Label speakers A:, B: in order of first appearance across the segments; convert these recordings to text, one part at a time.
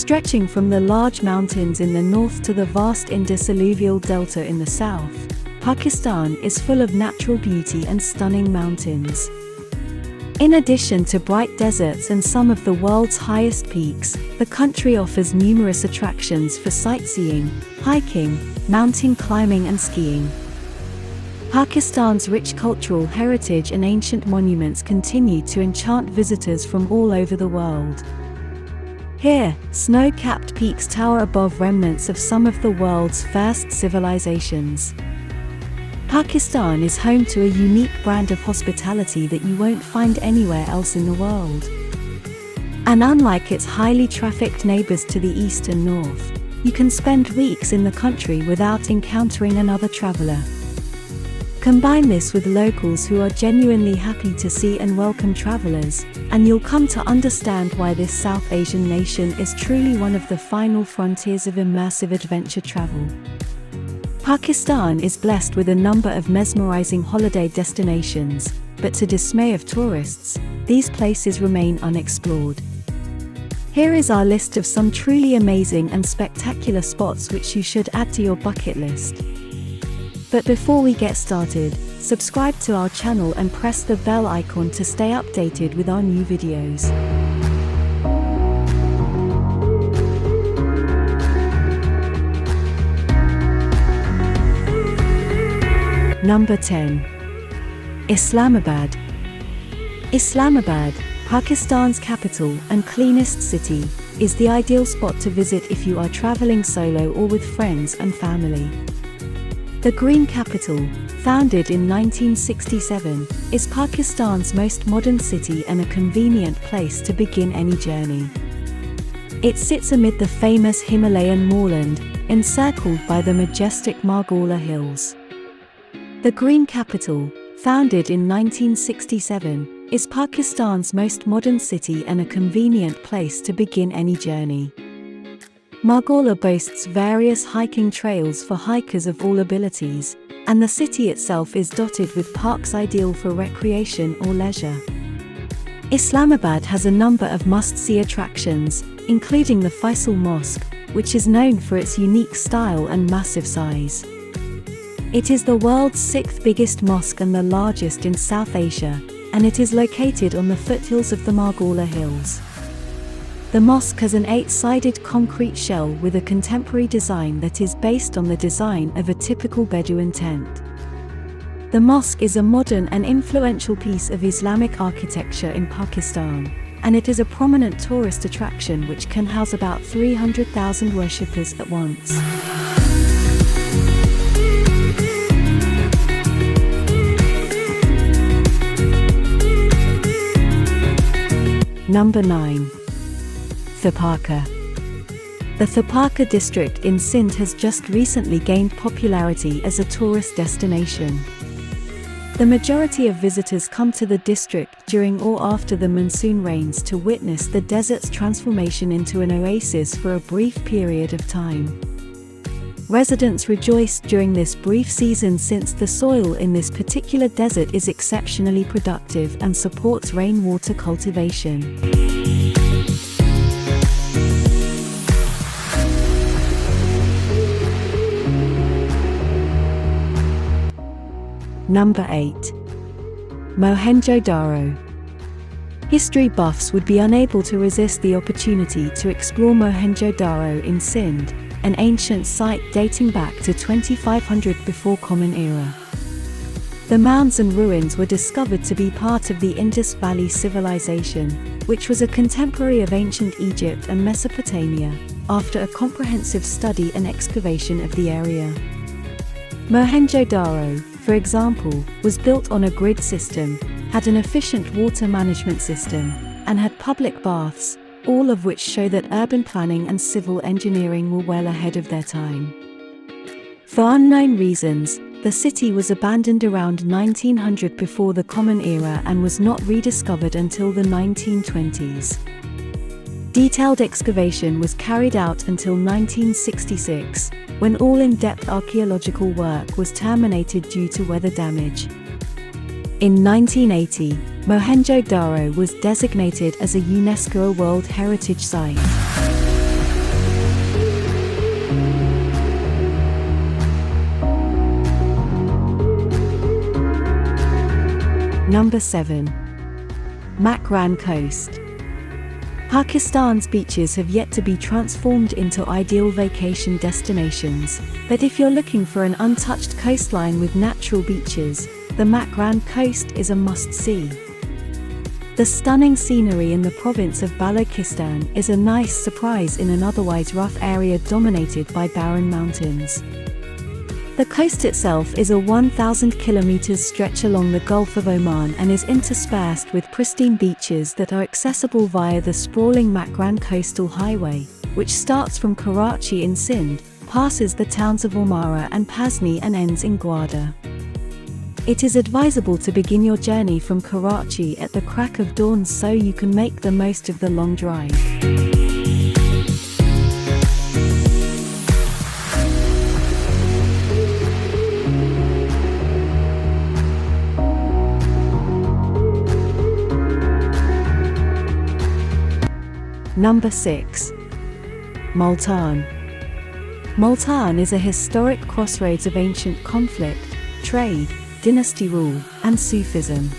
A: Stretching from the large mountains in the north to the vast Indus alluvial delta in the south, Pakistan is full of natural beauty and stunning mountains. In addition to bright deserts and some of the world's highest peaks, the country offers numerous attractions for sightseeing, hiking, mountain climbing and skiing. Pakistan's rich cultural heritage and ancient monuments continue to enchant visitors from all over the world. Here, snow-capped peaks tower above remnants of some of the world's first civilizations. Pakistan is home to a unique brand of hospitality that you won't find anywhere else in the world. And unlike its highly trafficked neighbours to the east and north, you can spend weeks in the country without encountering another traveller. Combine this with locals who are genuinely happy to see and welcome travellers, and you'll come to understand why this South Asian nation is truly one of the final frontiers of immersive adventure travel. Pakistan is blessed with a number of mesmerizing holiday destinations, but to dismay of tourists, these places remain unexplored. Here is our list of some truly amazing and spectacular spots which you should add to your bucket list. But before we get started, subscribe to our channel and press the bell icon to stay updated with our new videos. Number 10. Islamabad. Islamabad, Pakistan's capital and cleanest city, is the ideal spot to visit if you are traveling solo or with friends and family. The Green Capital, founded in 1967, is Pakistan's most modern city and a convenient place to begin any journey. It sits amid the famous Himalayan moorland, encircled by the majestic Margalla Hills. The Green Capital, founded in 1967, is Pakistan's most modern city and a convenient place to begin any journey. Margalla boasts various hiking trails for hikers of all abilities, and the city itself is dotted with parks ideal for recreation or leisure. Islamabad has a number of must-see attractions, including the Faisal Mosque, which is known for its unique style and massive size. It is the world's sixth biggest mosque and the largest in South Asia, and it is located on the foothills of the Margalla Hills. The mosque has an 8-sided concrete shell with a contemporary design that is based on the design of a typical Bedouin tent. The mosque is a modern and influential piece of Islamic architecture in Pakistan, and it is a prominent tourist attraction which can house about 300,000 worshippers at once. Number 9. Tharparkar. The Tharparkar district in Sindh has just recently gained popularity as a tourist destination. The majority of visitors come to the district during or after the monsoon rains to witness the desert's transformation into an oasis for a brief period of time. Residents rejoice during this brief season since the soil in this particular desert is exceptionally productive and supports rainwater cultivation. Number 8. Mohenjo Daro. History buffs would be unable to resist the opportunity to explore Mohenjo Daro in Sindh, an ancient site dating back to 2500 before Common Era. The mounds and ruins were discovered to be part of the Indus Valley civilization, which was a contemporary of ancient Egypt and Mesopotamia, after a comprehensive study and excavation of the area. Mohenjo Daro, for example, was built on a grid system, had an efficient water management system, and had public baths, all of which show that urban planning and civil engineering were well ahead of their time. For unknown reasons, the city was abandoned around 1900 before the Common Era and was not rediscovered until the 1920s. Detailed excavation was carried out until 1966, when all in-depth archaeological work was terminated due to weather damage. In 1980, Mohenjo Daro was designated as a UNESCO World Heritage Site. Number 7. Makran Coast. Pakistan's beaches have yet to be transformed into ideal vacation destinations, but if you're looking for an untouched coastline with natural beaches, the Makran Coast is a must-see. The stunning scenery in the province of Balochistan is a nice surprise in an otherwise rough area dominated by barren mountains. The coast itself is a 1,000 kilometers stretch along the Gulf of Oman and is interspersed with pristine beaches that are accessible via the sprawling Makran Coastal Highway, which starts from Karachi in Sindh, passes the towns of Ormara and Pasni and ends in Gwadar. It is advisable to begin your journey from Karachi at the crack of dawn so you can make the most of the long drive. Number 6. Multan. Multan is a historic crossroads of ancient conflict, trade, dynasty rule, and Sufism.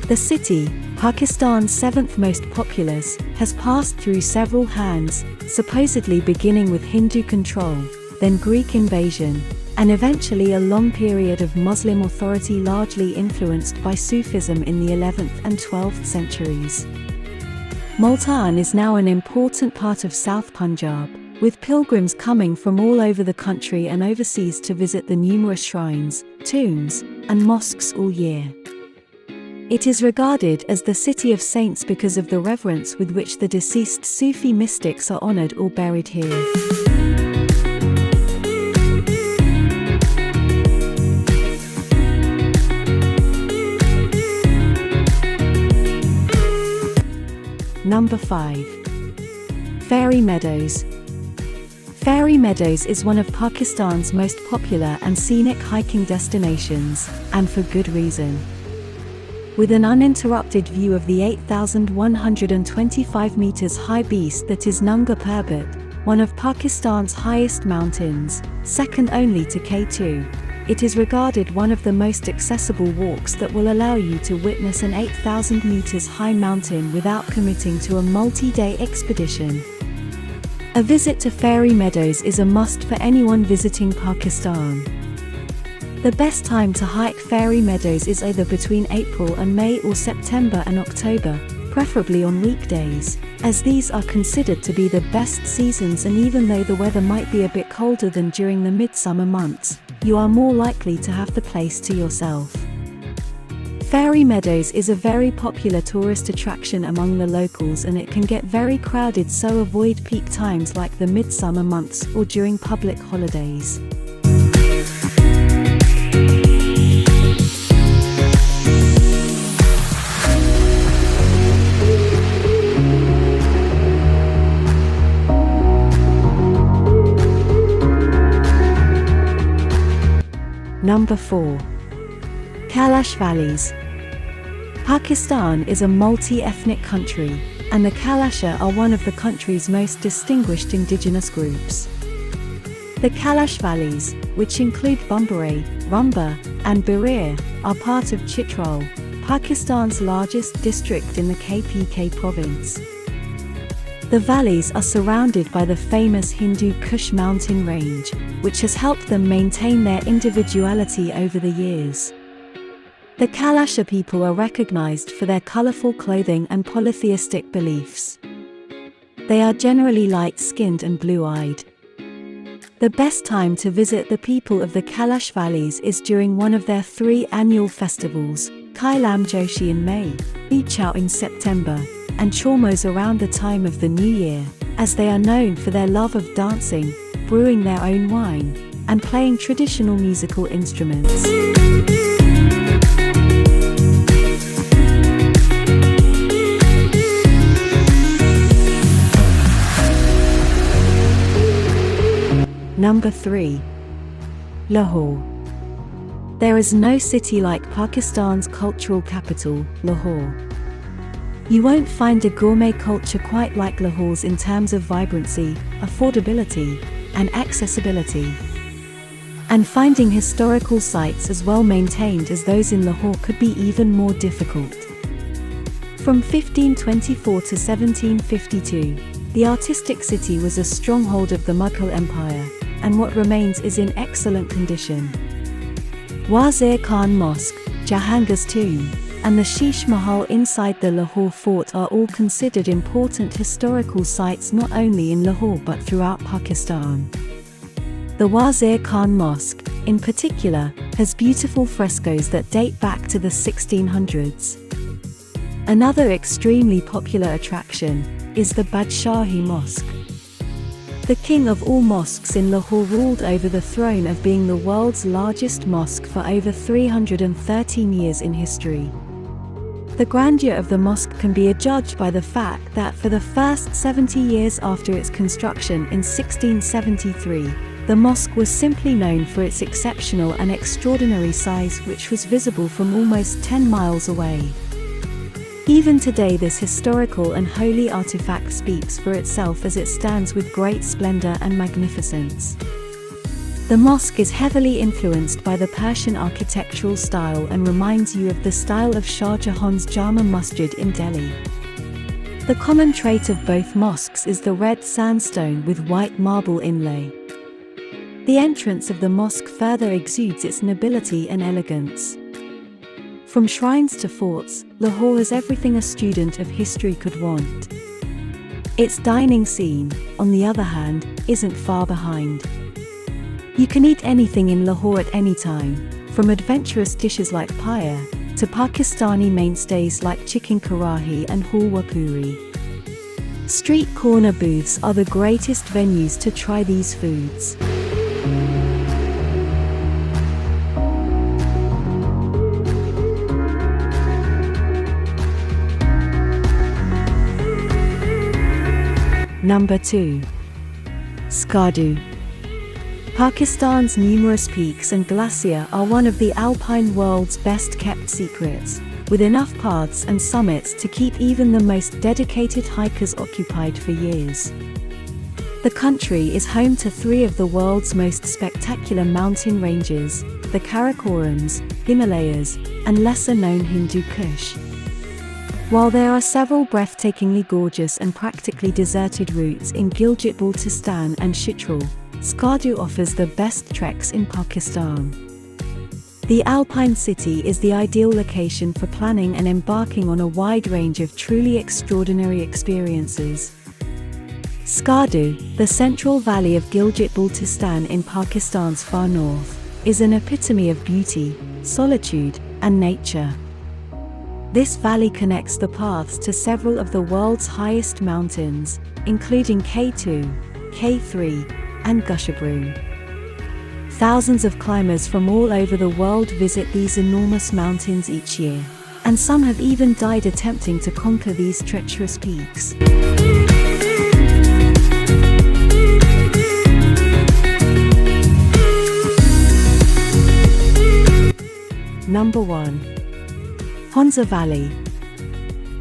A: The city, Pakistan's 7th most populous, has passed through several hands, supposedly beginning with Hindu control, then Greek invasion, and eventually a long period of Muslim authority largely influenced by Sufism in the 11th and 12th centuries. Multan is now an important part of South Punjab, with pilgrims coming from all over the country and overseas to visit the numerous shrines, tombs, and mosques all year. It is regarded as the city of saints because of the reverence with which the deceased Sufi mystics are honored or buried here. Number 5. Fairy Meadows. Fairy Meadows is one of Pakistan's most popular and scenic hiking destinations, and for good reason. With an uninterrupted view of the 8,125 meters high beast that is Nanga Parbat, one of Pakistan's highest mountains, second only to K2, it is regarded one of the most accessible walks that will allow you to witness an 8,000 meters high mountain without committing to a multi-day expedition. A visit to Fairy Meadows is a must for anyone visiting Pakistan. The best time to hike Fairy Meadows is either between April and May or September and October, preferably on weekdays, as these are considered to be the best seasons, and even though the weather might be a bit colder than during the midsummer months, you are more likely to have the place to yourself. Fairy Meadows is a very popular tourist attraction among the locals, and it can get very crowded, so avoid peak times like the midsummer months or during public holidays. Number 4. Kalash Valleys. Pakistan is a multi-ethnic country, and the Kalasha are one of the country's most distinguished indigenous groups. The Kalash Valleys, which include Bumbaray, Rumba, and Birir, are part of Chitral, Pakistan's largest district in the KPK province. The valleys are surrounded by the famous Hindu Kush mountain range, which has helped them maintain their individuality over the years. The Kalasha people are recognized for their colorful clothing and polytheistic beliefs. They are generally light-skinned and blue-eyed. The best time to visit the people of the Kalash Valleys is during one of their 3 annual festivals, Kailam Joshi in May, Bichau in September, and Chormos around the time of the New Year, as they are known for their love of dancing, brewing their own wine, and playing traditional musical instruments. Number 3. Lahore. There is no city like Pakistan's cultural capital, Lahore. You won't find a gourmet culture quite like Lahore's in terms of vibrancy, affordability, and accessibility. And finding historical sites as well maintained as those in Lahore could be even more difficult. From 1524 to 1752, the artistic city was a stronghold of the Mughal Empire, and what remains is in excellent condition. Wazir Khan Mosque, Jahangir's tomb, and the Sheesh Mahal inside the Lahore fort are all considered important historical sites not only in Lahore but throughout Pakistan. The Wazir Khan Mosque, in particular, has beautiful frescoes that date back to the 1600s. Another extremely popular attraction is the Badshahi Mosque. The king of all mosques in Lahore ruled over the throne of being the world's largest mosque for over 313 years in history. The grandeur of the mosque can be adjudged by the fact that for the first 70 years after its construction in 1673, the mosque was simply known for its exceptional and extraordinary size, which was visible from almost 10 miles away. Even today, this historical and holy artifact speaks for itself as it stands with great splendor and magnificence. The mosque is heavily influenced by the Persian architectural style and reminds you of the style of Shah Jahan's Jama Masjid in Delhi. The common trait of both mosques is the red sandstone with white marble inlay. The entrance of the mosque further exudes its nobility and elegance. From shrines to forts, Lahore is everything a student of history could want. Its dining scene, on the other hand, isn't far behind. You can eat anything in Lahore at any time, from adventurous dishes like paya, to Pakistani mainstays like chicken karahi and halwa puri. Street corner booths are the greatest venues to try these foods. Number 2. Skardu. Pakistan's numerous peaks and glacier are one of the alpine world's best-kept secrets, with enough paths and summits to keep even the most dedicated hikers occupied for years. The country is home to 3 of the world's most spectacular mountain ranges, the Karakorams, Himalayas, and lesser-known Hindu Kush. While there are several breathtakingly gorgeous and practically deserted routes in Gilgit-Baltistan and Chitral, Skardu offers the best treks in Pakistan. The alpine city is the ideal location for planning and embarking on a wide range of truly extraordinary experiences. Skardu, the central valley of Gilgit-Baltistan in Pakistan's far north, is an epitome of beauty, solitude, and nature. This valley connects the paths to several of the world's highest mountains, including K2, K3, and Gushabru. Thousands of climbers from all over the world visit these enormous mountains each year, and some have even died attempting to conquer these treacherous peaks. Number 1. Hunza Valley.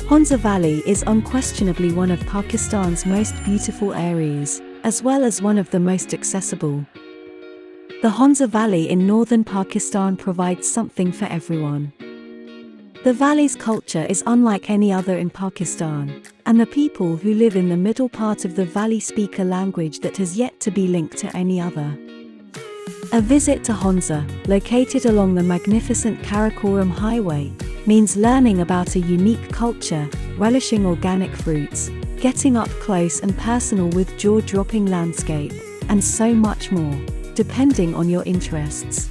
A: Hunza Valley is unquestionably one of Pakistan's most beautiful areas, as well as one of the most accessible. The Hunza Valley in northern Pakistan provides something for everyone. The valley's culture is unlike any other in Pakistan, and the people who live in the middle part of the valley speak a language that has yet to be linked to any other. A visit to Hunza, located along the magnificent Karakoram Highway, means learning about a unique culture, relishing organic fruits, getting up close and personal with jaw-dropping landscape, and so much more, depending on your interests.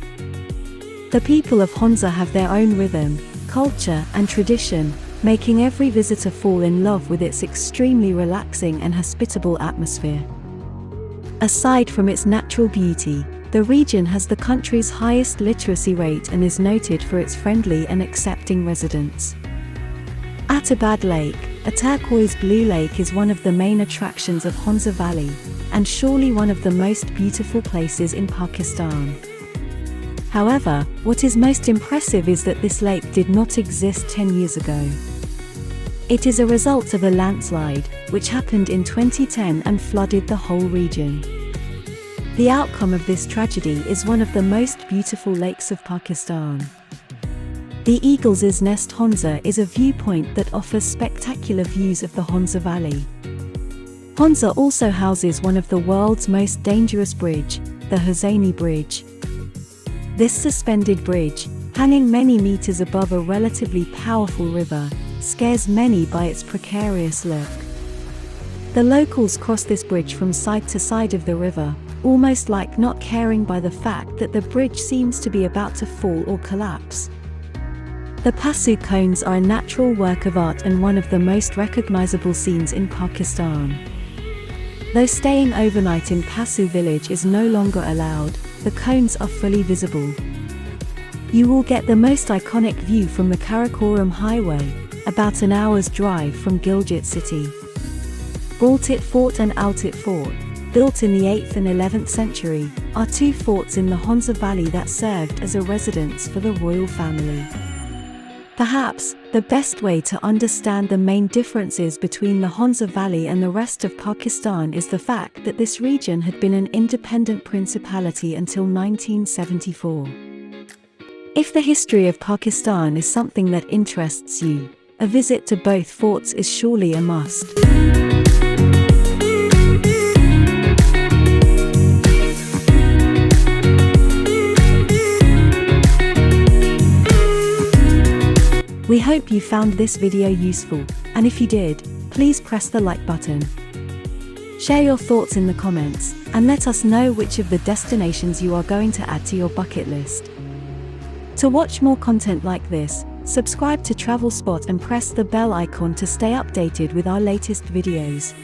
A: The people of Hunza have their own rhythm, culture, and tradition, making every visitor fall in love with its extremely relaxing and hospitable atmosphere. Aside from its natural beauty, the region has the country's highest literacy rate and is noted for its friendly and accepting residents. Atabad Lake, a turquoise blue lake, is one of the main attractions of Hunza Valley, and surely one of the most beautiful places in Pakistan. However, what is most impressive is that this lake did not exist 10 years ago. It is a result of a landslide, which happened in 2010 and flooded the whole region. The outcome of this tragedy is one of the most beautiful lakes of Pakistan. The Eagle's Nest Hunza is a viewpoint that offers spectacular views of the Hunza Valley. Hunza also houses one of the world's most dangerous bridge, the Hussaini Bridge. This suspended bridge, hanging many meters above a relatively powerful river, scares many by its precarious look. The locals cross this bridge from side to side of the river, almost like not caring by the fact that the bridge seems to be about to fall or collapse. The Pasu cones are a natural work of art and one of the most recognizable scenes in Pakistan. Though staying overnight in Pasu village is no longer allowed, the cones are fully visible. You will get the most iconic view from the Karakoram Highway, about an hour's drive from Gilgit city. Baltit Fort and Altit Fort, built in the 8th and 11th century, are two forts in the Hunza Valley that served as a residence for the royal family. Perhaps, the best way to understand the main differences between the Hunza Valley and the rest of Pakistan is the fact that this region had been an independent principality until 1974. If the history of Pakistan is something that interests you, a visit to both forts is surely a must. We hope you found this video useful, and if you did, please press the like button. Share your thoughts in the comments, and let us know which of the destinations you are going to add to your bucket list. To watch more content like this, subscribe to Travel Spot and press the bell icon to stay updated with our latest videos.